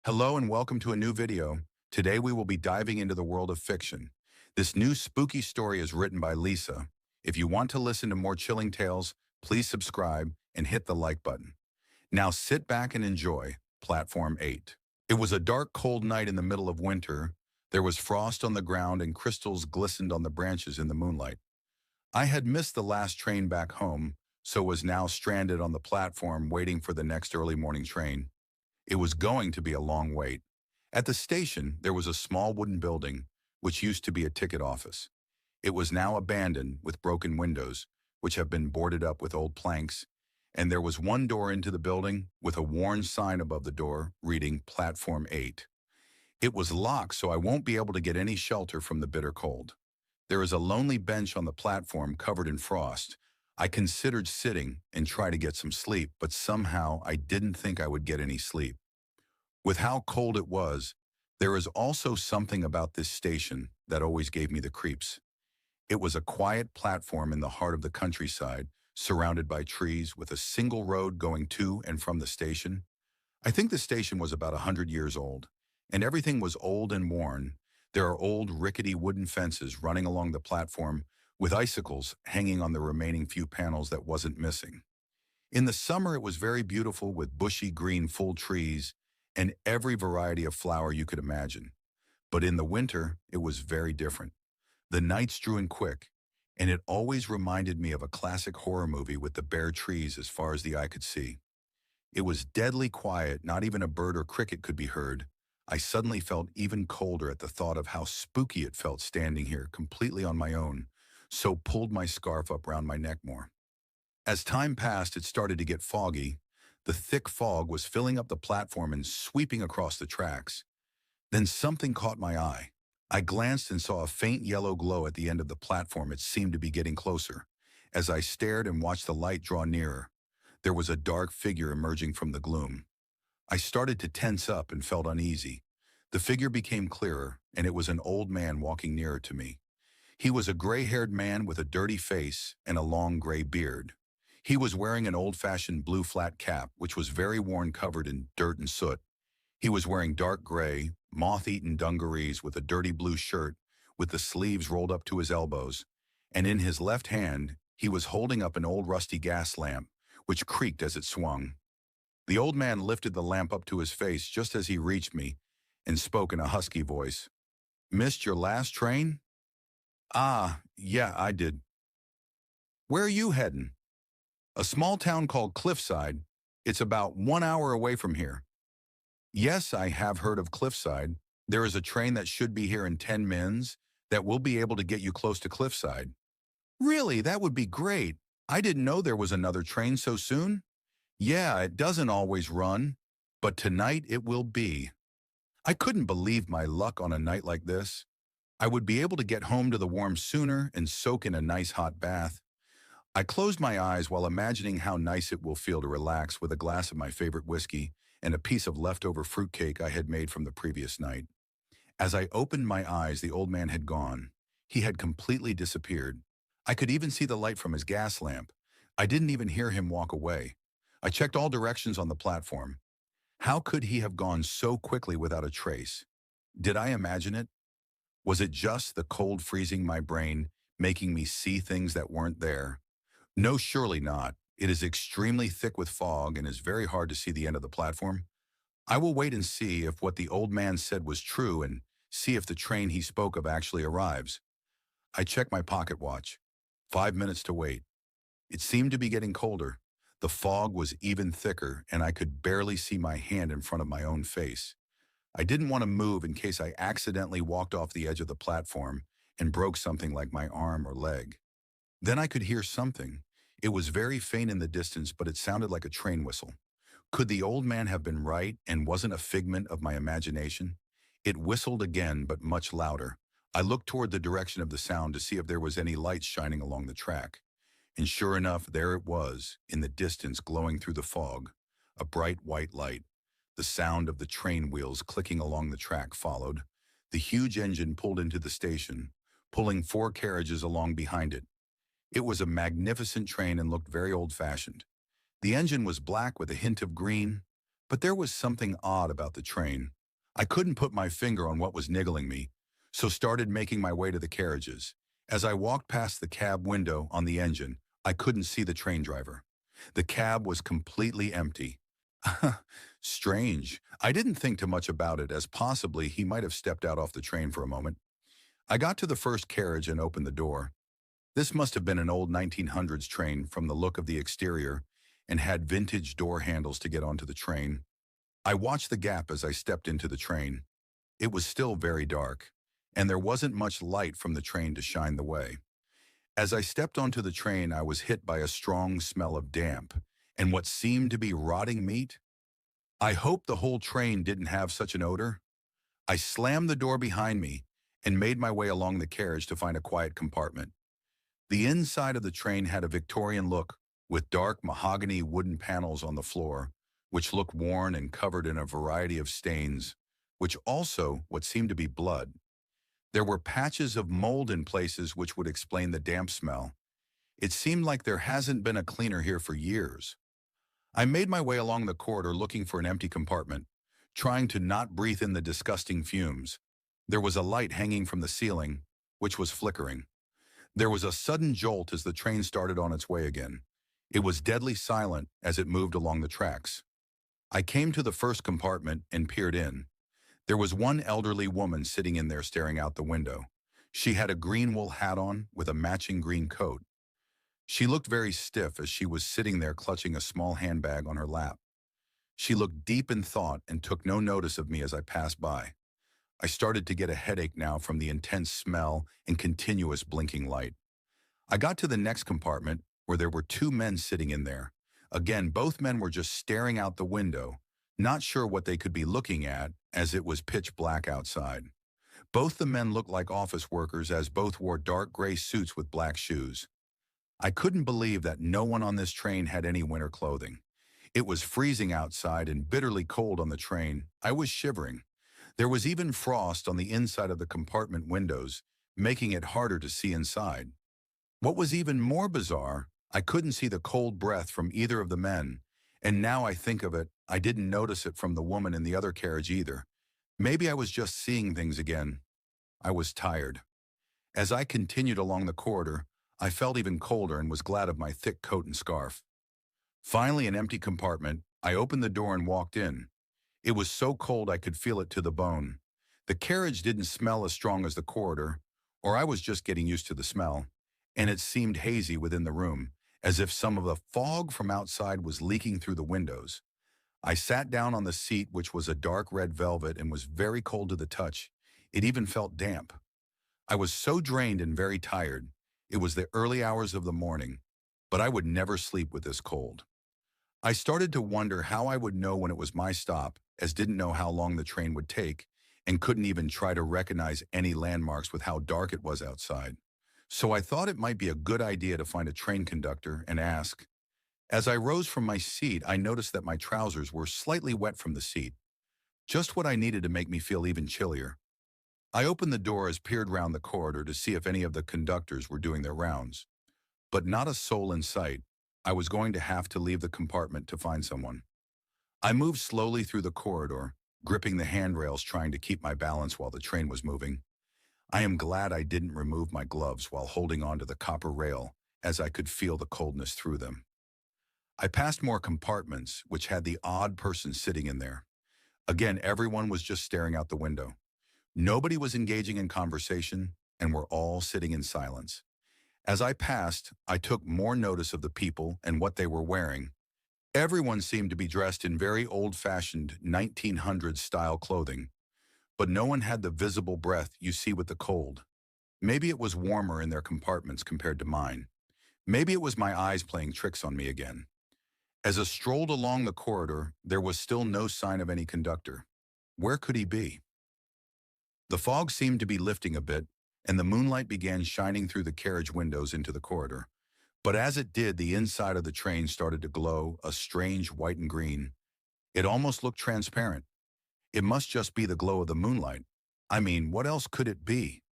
Hello and welcome to a new video. Today we will be diving into the world of fiction. This new spooky story is written by Lisa. If you want to listen to more chilling tales, please subscribe and hit the like button. Now sit back and enjoy Platform 8. It was a dark, cold night in the middle of winter. There was frost on the ground and crystals glistened on the branches in the moonlight. I had missed the last train back home, so was now stranded on the platform waiting for the next early morning train. It was going to be a long wait. At the station, there was a small wooden building, which used to be a ticket office. It was now abandoned with broken windows, which have been boarded up with old planks, and there was one door into the building with a worn sign above the door reading Platform 8. It was locked, so I won't be able to get any shelter from the bitter cold. There is a lonely bench on the platform covered in frost. I considered sitting and try to get some sleep, but somehow I didn't think I would get any sleep. With how cold it was, there is also something about this station that always gave me the creeps. It was a quiet platform in the heart of the countryside, surrounded by trees with a single road going to and from the station. I think the station was about 100 years old, and everything was old and worn. There are old rickety wooden fences running along the platform with icicles hanging on the remaining few panels that wasn't missing. In the summer, it was very beautiful with bushy green full trees and every variety of flower you could imagine. But in the winter, it was very different. The nights drew in quick, and it always reminded me of a classic horror movie with the bare trees as far as the eye could see. It was deadly quiet, not even a bird or cricket could be heard. I suddenly felt even colder at the thought of how spooky it felt standing here completely on my own, so pulled my scarf up round my neck more. As time passed, it started to get foggy. The thick fog was filling up the platform and sweeping across the tracks. Then something caught my eye. I glanced and saw a faint yellow glow at the end of the platform. It seemed to be getting closer. As I stared and watched the light draw nearer, there was a dark figure emerging from the gloom. I started to tense up and felt uneasy. The figure became clearer, and it was an old man walking nearer to me. He was a gray-haired man with a dirty face and a long gray beard. He was wearing an old-fashioned blue flat cap, which was very worn, covered in dirt and soot. He was wearing dark gray, moth-eaten dungarees with a dirty blue shirt with the sleeves rolled up to his elbows, and in his left hand, he was holding up an old rusty gas lamp, which creaked as it swung. The old man lifted the lamp up to his face just as he reached me and spoke in a husky voice. "Missed your last train?" "Ah, yeah, I did." "Where are you heading?" "A small town called Cliffside. It's about 1 hour away from here." "Yes, I have heard of Cliffside. There is a train that should be here in 10 minutes that will be able to get you close to Cliffside." "Really, that would be great. I didn't know there was another train so soon." "Yeah, it doesn't always run, but tonight it will be." I couldn't believe my luck on a night like this. I would be able to get home to the warm sooner and soak in a nice hot bath. I closed my eyes while imagining how nice it will feel to relax with a glass of my favorite whiskey and a piece of leftover fruitcake I had made from the previous night. As I opened my eyes, the old man had gone. He had completely disappeared. I could even see the light from his gas lamp. I didn't even hear him walk away. I checked all directions on the platform. How could he have gone so quickly without a trace? Did I imagine it? Was it just the cold freezing my brain, making me see things that weren't there? No, surely not. It is extremely thick with fog and is very hard to see the end of the platform. I will wait and see if what the old man said was true and see if the train he spoke of actually arrives. I checked my pocket watch. 5 minutes to wait. It seemed to be getting colder. The fog was even thicker, and I could barely see my hand in front of my own face. I didn't want to move in case I accidentally walked off the edge of the platform and broke something like my arm or leg. Then I could hear something. It was very faint in the distance, but it sounded like a train whistle. Could the old man have been right and wasn't a figment of my imagination? It whistled again, but much louder. I looked toward the direction of the sound to see if there was any lights shining along the track. And sure enough, there it was, in the distance glowing through the fog, a bright white light. The sound of the train wheels clicking along the track followed. The huge engine pulled into the station, pulling 4 carriages along behind it. It was a magnificent train and looked very old-fashioned. The engine was black with a hint of green. But there was something odd about the train. I couldn't put my finger on what was niggling me, so started making my way to the carriages. As I walked past the cab window on the engine, I couldn't see the train driver. The cab was completely empty. Strange. I didn't think too much about it, as possibly he might have stepped out off the train for a moment. I got to the first carriage and opened the door. This must have been an old 1900s train from the look of the exterior and had vintage door handles to get onto the train. I watched the gap as I stepped into the train. It was still very dark, and there wasn't much light from the train to shine the way. As I stepped onto the train, I was hit by a strong smell of damp and what seemed to be rotting meat. I hoped the whole train didn't have such an odor. I slammed the door behind me and made my way along the carriage to find a quiet compartment. The inside of the train had a Victorian look with dark mahogany wooden panels on the floor, which looked worn and covered in a variety of stains, which also what seemed to be blood. There were patches of mold in places which would explain the damp smell. It seemed like there hasn't been a cleaner here for years. I made my way along the corridor looking for an empty compartment, trying to not breathe in the disgusting fumes. There was a light hanging from the ceiling, which was flickering. There was a sudden jolt as the train started on its way again. It was deadly silent as it moved along the tracks. I came to the first compartment and peered in. There was one elderly woman sitting in there staring out the window. She had a green wool hat on with a matching green coat. She looked very stiff as she was sitting there clutching a small handbag on her lap. She looked deep in thought and took no notice of me as I passed by. I started to get a headache now from the intense smell and continuous blinking light. I got to the next compartment where there were two men sitting in there. Again, both men were just staring out the window, not sure what they could be looking at as it was pitch black outside. Both the men looked like office workers as both wore dark gray suits with black shoes. I couldn't believe that no one on this train had any winter clothing. It was freezing outside and bitterly cold on the train. I was shivering. There was even frost on the inside of the compartment windows, making it harder to see inside. What was even more bizarre, I couldn't see the cold breath from either of the men, and now I think of it, I didn't notice it from the woman in the other carriage either. Maybe I was just seeing things again. I was tired. As I continued along the corridor, I felt even colder and was glad of my thick coat and scarf. Finally, an empty compartment, I opened the door and walked in. It was so cold I could feel it to the bone. The carriage didn't smell as strong as the corridor, or I was just getting used to the smell, and it seemed hazy within the room, as if some of the fog from outside was leaking through the windows. I sat down on the seat, which was a dark red velvet and was very cold to the touch. It even felt damp. I was so drained and very tired. It was the early hours of the morning, but I would never sleep with this cold. I started to wonder how I would know when it was my stop, as didn't know how long the train would take, and couldn't even try to recognize any landmarks with how dark it was outside. So I thought it might be a good idea to find a train conductor and ask. As I rose from my seat, I noticed that my trousers were slightly wet from the seat, just what I needed to make me feel even chillier. I opened the door as peered round the corridor to see if any of the conductors were doing their rounds. But not a soul in sight. I was going to have to leave the compartment to find someone. I moved slowly through the corridor, gripping the handrails trying to keep my balance while the train was moving. I am glad I didn't remove my gloves while holding onto the copper rail, as I could feel the coldness through them. I passed more compartments, which had the odd person sitting in there. Again, everyone was just staring out the window. Nobody was engaging in conversation, and were all sitting in silence. As I passed, I took more notice of the people and what they were wearing. Everyone seemed to be dressed in very old-fashioned 1900s style clothing, but no one had the visible breath you see with the cold. Maybe it was warmer in their compartments compared to mine. Maybe it was my eyes playing tricks on me again. As I strolled along the corridor, there was still no sign of any conductor. Where could he be? The fog seemed to be lifting a bit, and the moonlight began shining through the carriage windows into the corridor. But as it did, the inside of the train started to glow a strange white and green. It almost looked transparent. It must just be the glow of the moonlight. I mean, what else could it be?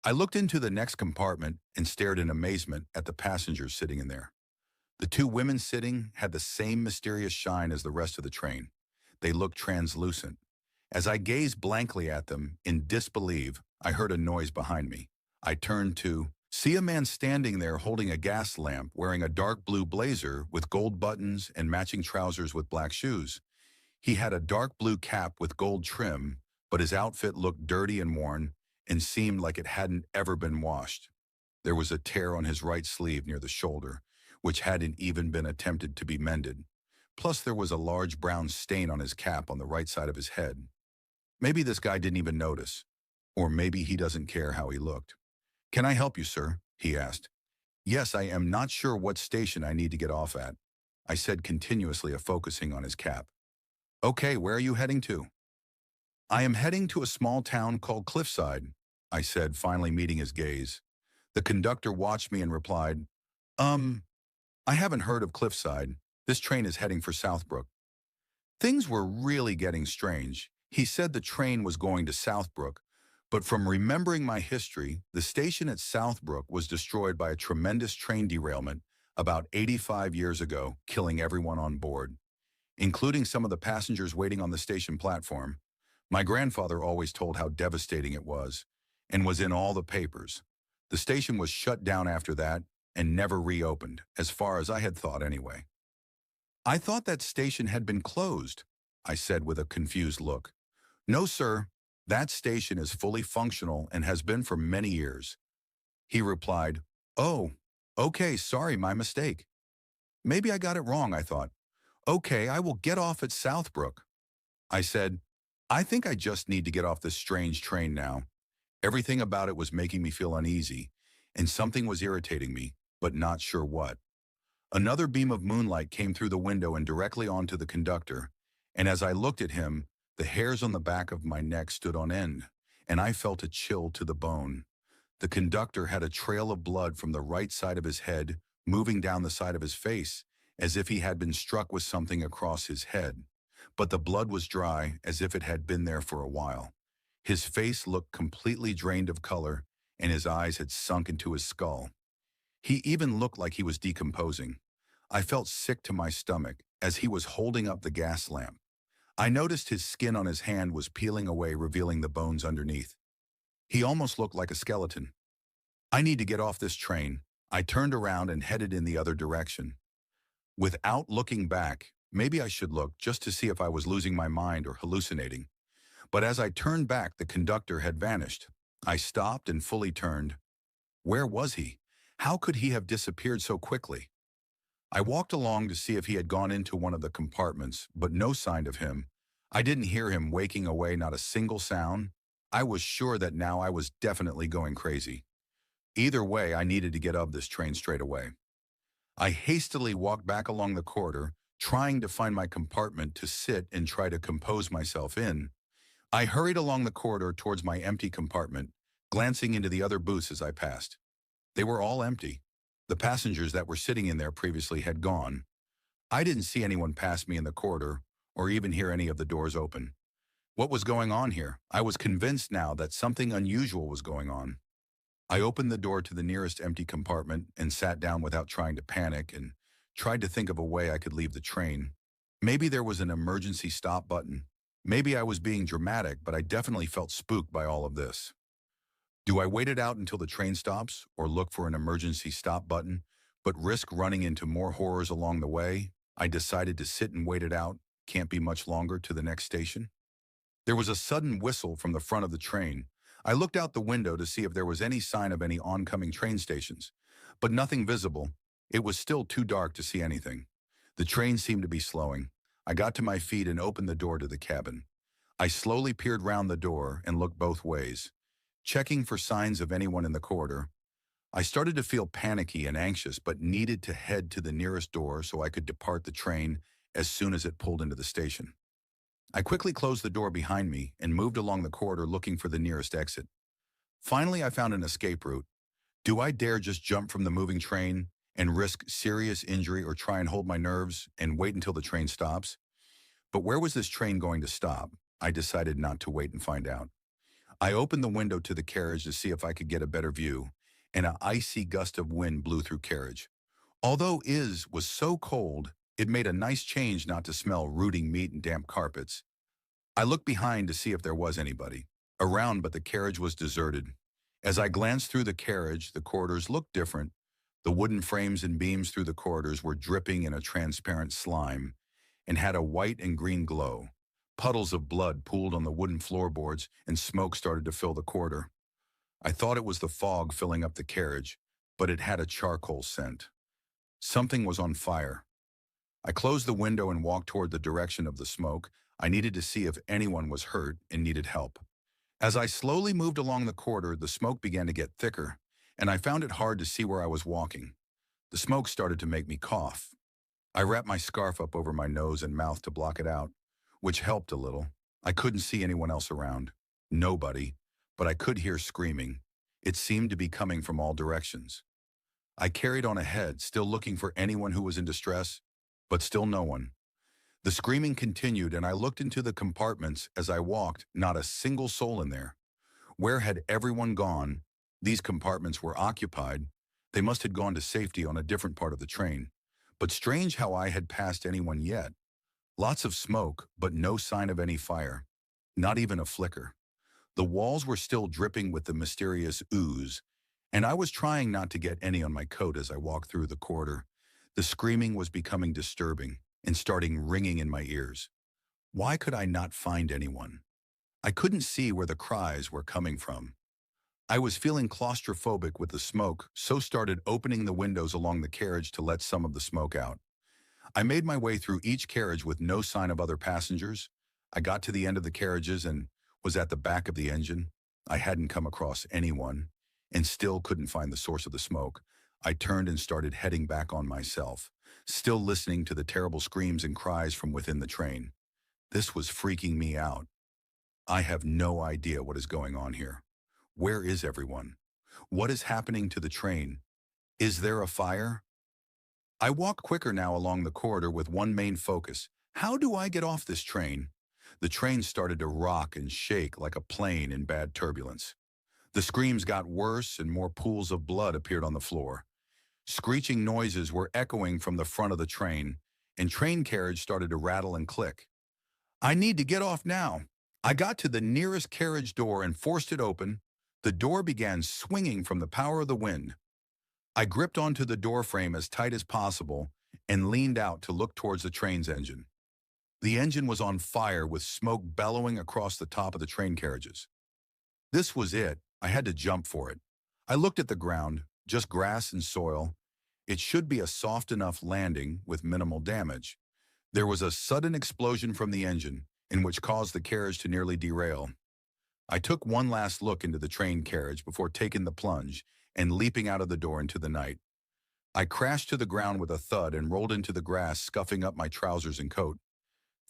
I looked into the next compartment and stared in amazement at the passengers sitting in there. The two women sitting had the same mysterious shine as the rest of the train. they looked translucent. As I gazed blankly at them, in disbelief, I heard a noise behind me. I turned to see a man standing there holding a gas lamp wearing a dark blue blazer with gold buttons and matching trousers with black shoes. He had a dark blue cap with gold trim, but his outfit looked dirty and worn and seemed like it hadn't ever been washed. There was a tear on his right sleeve near the shoulder, which hadn't even been attempted to be mended. Plus, there was a large brown stain on his cap on the right side of his head. Maybe this guy didn't even notice. Or maybe he doesn't care how he looked. "Can I help you, sir?" he asked. "Yes, I am not sure what station I need to get off at," I said, continuously focusing on his cap. "Okay, where are you heading to?" "I am heading to a small town called Cliffside," I said, finally meeting his gaze. The conductor watched me and replied, "Um, I haven't heard of Cliffside. This train is heading for Southbrook." Things were really getting strange. He said the train was going to Southbrook, but from remembering my history, the station at Southbrook was destroyed by a tremendous train derailment about 85 years ago, killing everyone on board, including some of the passengers waiting on the station platform. My grandfather always told how devastating it was, and was in all the papers. The station was shut down after that and never reopened, as far as I had thought anyway. "I thought that station had been closed," I said with a confused look. "No, sir. That station is fully functional and has been for many years." He replied, "Oh, okay, sorry, my mistake." Maybe I got it wrong, I thought. "Okay, I will get off at Southbrook." I said, "I think I just need to get off this strange train now." Everything about it was making me feel uneasy, and something was irritating me, but not sure what. Another beam of moonlight came through the window and directly onto the conductor, and as I looked at him, the hairs on the back of my neck stood on end, and I felt a chill to the bone. The conductor had a trail of blood from the right side of his head moving down the side of his face, as if he had been struck with something across his head. But the blood was dry, as if it had been there for a while. His face looked completely drained of color, and his eyes had sunk into his skull. He even looked like he was decomposing. I felt sick to my stomach as he was holding up the gas lamp. I noticed his skin on his hand was peeling away, revealing the bones underneath. He almost looked like a skeleton. "I need to get off this train." I turned around and headed in the other direction. Without looking back, maybe I should look just to see if I was losing my mind or hallucinating. But as I turned back, the conductor had vanished. I stopped and fully turned. Where was he? How could he have disappeared so quickly? I walked along to see if he had gone into one of the compartments, but no sign of him. I didn't hear him waking away, not a single sound. I was sure that now I was definitely going crazy. Either way, I needed to get off this train straight away. I hastily walked back along the corridor, trying to find my compartment to sit and try to compose myself in. I hurried along the corridor towards my empty compartment, glancing into the other booths as I passed. They were all empty. The passengers that were sitting in there previously had gone. I didn't see anyone pass me in the corridor or even hear any of the doors open. What was going on here? I was convinced now that something unusual was going on. I opened the door to the nearest empty compartment and sat down without trying to panic and tried to think of a way I could leave the train. Maybe there was an emergency stop button. Maybe I was being dramatic, but I definitely felt spooked by all of this. Do I wait it out until the train stops or look for an emergency stop button, but risk running into more horrors along the way? I decided to sit and wait it out. Can't be much longer to the next station. There was a sudden whistle from the front of the train. I looked out the window to see if there was any sign of any oncoming train stations, but nothing visible. It was still too dark to see anything. The train seemed to be slowing. I got to my feet and opened the door to the cabin. I slowly peered round the door and looked both ways, checking for signs of anyone in the corridor. I started to feel panicky and anxious, but needed to head to the nearest door so I could depart the train as soon as it pulled into the station. I quickly closed the door behind me and moved along the corridor looking for the nearest exit. Finally, I found an escape route. Do I dare just jump from the moving train and risk serious injury, or try and hold my nerves and wait until the train stops? But where was this train going to stop? I decided not to wait and find out. I opened the window to the carriage to see if I could get a better view, and an icy gust of wind blew through carriage. Although it was so cold, It made a nice change not to smell rotting meat and damp carpets. I looked behind to see if there was anybody around, but the carriage was deserted. As I glanced through the carriage, the corridors looked different. The wooden frames and beams through the corridors were dripping in a transparent slime and had a white and green glow. Puddles of blood pooled on the wooden floorboards and smoke started to fill the corridor. I thought it was the fog filling up the carriage, but it had a charcoal scent. Something was on fire. I closed the window and walked toward the direction of the smoke. I needed to see if anyone was hurt and needed help. As I slowly moved along the corridor, the smoke began to get thicker, and I found it hard to see where I was walking. The smoke started to make me cough. I wrapped my scarf up over my nose and mouth to block it out, which helped a little. I couldn't see anyone else around. Nobody. But I could hear screaming. It seemed to be coming from all directions. I carried on ahead, still looking for anyone who was in distress, but still no one. The screaming continued, and I looked into the compartments as I walked, not a single soul in there. Where had everyone gone? These compartments were occupied. They must have gone to safety on a different part of the train. But strange how I had passed anyone yet. Lots of smoke, but no sign of any fire. Not even a flicker. The walls were still dripping with the mysterious ooze, and I was trying not to get any on my coat as I walked through the corridor. The screaming was becoming disturbing and starting ringing in my ears. Why could I not find anyone? I couldn't see where the cries were coming from. I was feeling claustrophobic with the smoke, so started opening the windows along the carriage to let some of the smoke out. I made my way through each carriage with no sign of other passengers. I got to the end of the carriages and was at the back of the engine. I hadn't come across anyone and still couldn't find the source of the smoke. I turned and started heading back on myself, still listening to the terrible screams and cries from within the train. This was freaking me out. I have no idea what is going on here. Where is everyone? What is happening to the train? Is there a fire? I walked quicker now along the corridor with one main focus. How do I get off this train? The train started to rock and shake like a plane in bad turbulence. The screams got worse and more pools of blood appeared on the floor. Screeching noises were echoing from the front of the train, and train carriage started to rattle and click. I need to get off now. I got to the nearest carriage door and forced it open. The door began swinging from the power of the wind. I gripped onto the door frame as tight as possible and leaned out to look towards the train's engine. The engine was on fire with smoke bellowing across the top of the train carriages. This was it. I had to jump for it. I looked at the ground, just grass and soil. It should be a soft enough landing with minimal damage. There was a sudden explosion from the engine, in which caused the carriage to nearly derail. I took one last look into the train carriage before taking the plunge and leaping out of the door into the night. I crashed to the ground with a thud and rolled into the grass, scuffing up my trousers and coat.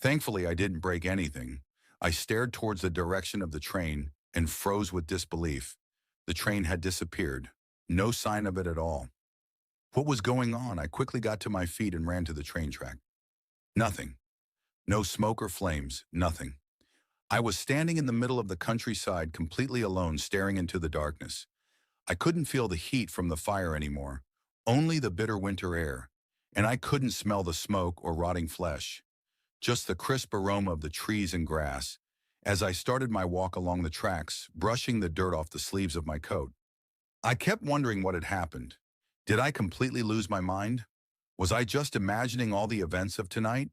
Thankfully, I didn't break anything. I stared towards the direction of the train and froze with disbelief. The train had disappeared. No sign of it at all. What was going on? I quickly got to my feet and ran to the train track. Nothing. No smoke or flames, nothing. I was standing in the middle of the countryside, completely alone, staring into the darkness. I couldn't feel the heat from the fire anymore, only the bitter winter air, and I couldn't smell the smoke or rotting flesh, just the crisp aroma of the trees and grass. As I started my walk along the tracks, brushing the dirt off the sleeves of my coat, I kept wondering what had happened. Did I completely lose my mind? Was I just imagining all the events of tonight?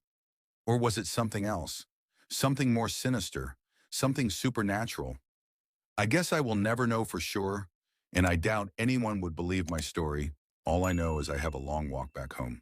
Or was it something else? Something more sinister, something supernatural? I guess I will never know for sure, and I doubt anyone would believe my story. All I know is I have a long walk back home.